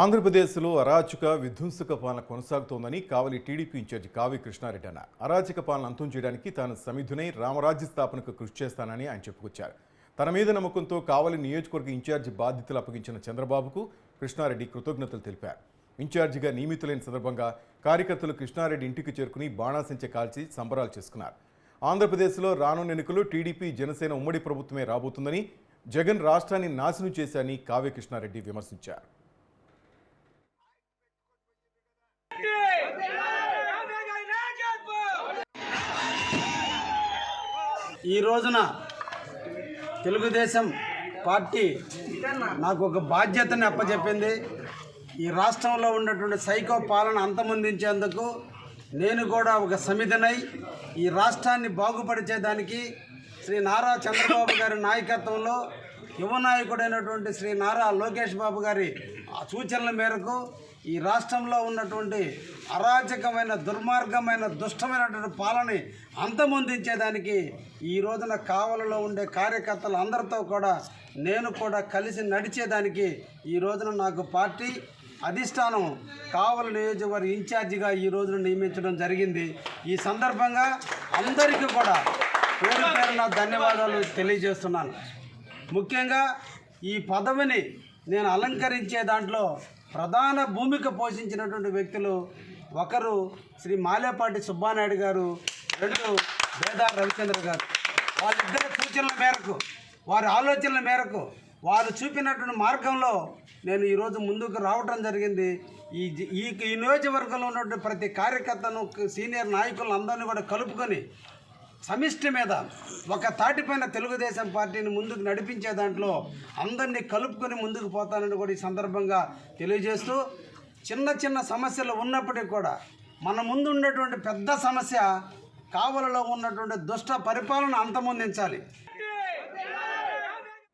ఆంధ్రప్రదేశ్లో అరాచక విధ్వంసక పాలన కొనసాగుతోందని కావలి టీడీపీ ఇన్ఛార్జి కావి కృష్ణారెడ్డి అన్నారు. అరాచక పాలన అంతం చేయడానికి తాను సమిధునై రామరాజ్య స్థాపనకు కృషి చేస్తానని ఆయన చెప్పుకొచ్చారు. తన మీద నమ్మకంతో కావలి నియోజకవర్గ ఇన్ఛార్జి బాధ్యతలు అప్పగించిన చంద్రబాబుకు కృష్ణారెడ్డి కృతజ్ఞతలు తెలిపారు. ఇన్ఛార్జిగా నియమితులైన సందర్భంగా కార్యకర్తలు కృష్ణారెడ్డి ఇంటికి చేరుకుని బాణాసంచ కాల్చి సంబరాలు చేసుకున్నారు. ఆంధ్రప్రదేశ్లో రానున్న ఎన్నికల్లో టీడీపీ జనసేన ఉమ్మడి ప్రభుత్వమే రాబోతుందని, జగన్ రాష్ట్రాన్ని నాశనం చేశారని కావ్య కృష్ణారెడ్డి విమర్శించారు. ఈ రోజున తెలుగుదేశం పార్టీ నాకు ఒక బాధ్యతని అప్పచెప్పింది. ఈ రాష్ట్రంలో ఉన్నటువంటి సైకో పాలన అంతమొందించేందుకు నేను కూడా ఒక సమితినై ఈ రాష్ట్రాన్ని బాగుపరిచేదానికి శ్రీ నారా చంద్రబాబు గారి నాయకత్వంలో యువ నాయకుడైనటువంటి శ్రీ నారా లోకేష్ బాబు గారి సూచనల మేరకు ఈ రాష్ట్రంలో ఉన్నటువంటి అరాచకమైన దుర్మార్గమైన దుష్టమైనటువంటి పాలనని అంతమొందించేదానికి ఈ రోజున కావలిలో ఉండే కార్యకర్తలు అందరితో కూడా నేను కూడా కలిసి నడిచేదానికి ఈ రోజున నాకు పార్టీ అధిష్టానం కావలి నియోజకవర్గ ఇన్ఛార్జిగా ఈ రోజున నియమించడం జరిగింది. ఈ సందర్భంగా అందరికీ కూడా పేరు పేరున ధన్యవాదాలు తెలియజేస్తున్నాను. ముఖ్యంగా ఈ పదవిని నేను అలంకరించే దాంట్లో ప్రధాన భూమిక పోషించినటువంటి వ్యక్తులు ఒకరు శ్రీ మాలేపాటి సుబ్బానాయుడు గారు, రెండు బేదార్ రవిచంద్ర గారు. వాళ్ళిద్దరి సూచనల మేరకు, వారి ఆలోచనల మేరకు, వారు చూపినటువంటి మార్గంలో నేను ఈరోజు ముందుకు రావటం జరిగింది. ఈ నియోజకవర్గంలో ఉన్నటువంటి ప్రతి కార్యకర్తను, సీనియర్ నాయకులను అందరినీ కూడా కలుపుకొని సమిష్టి మీద ఒక తాటిపైన తెలుగుదేశం పార్టీని ముందుకు నడిపించే దాంట్లో అందరినీ కలుపుకొని ముందుకు పోతానని కూడా ఈ సందర్భంగా తెలియజేస్తూ, చిన్న చిన్న సమస్యలు ఉన్నప్పటికీ కూడా మన ముందు ఉన్నటువంటి పెద్ద సమస్య కావలిలో ఉన్నటువంటి దుష్ట పరిపాలన అంతమొందించాలి.